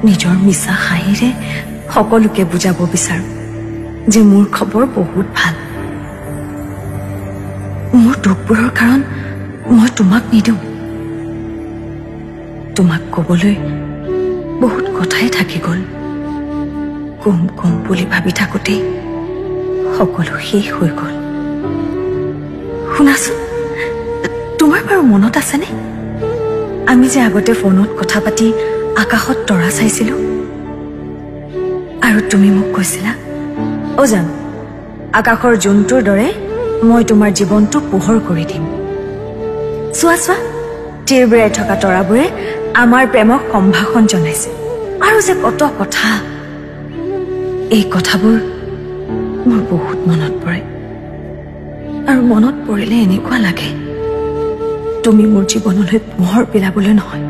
নিজৰ মিছা হাঁহিৰে সকলোকে বুজাব বিচাৰো যে মোৰ খবৰ বহুত ভাল। মোৰ দুখবোৰৰ কাৰণ মই তোমাক নিদিওঁ। তোমাক ক'বলৈ বহুত কথাই থাকি গ'ল। কম কম বুলি ভাবি থাকোঁতেই সকলো শেষ হৈ গ'ল। শুনাচোন, তোমাৰ বাৰু মনত আছেনে আমি যে আগতে ফোনত কথা পাতি আকাশত তৰা চাইছিলো আৰু তুমি মোক কৈছিলা, অ' জান, আকাশৰ জোনটোৰ দৰে মই তোমাৰ জীৱনটো পোহৰ কৰি দিম। চোৱা চোৱা, টিৰবিৰাই থকা তৰাবোৰে আমাৰ প্ৰেমক সম্ভাষণ জনাইছে। আৰু যে কত কথা, এই কথাবোৰ মোৰ বহুত মনত পৰে। আৰু মনত পৰিলে এনেকুৱা লাগে তুমি মোৰ জীৱনলৈ পোহৰ পেলাবলৈ নহয়,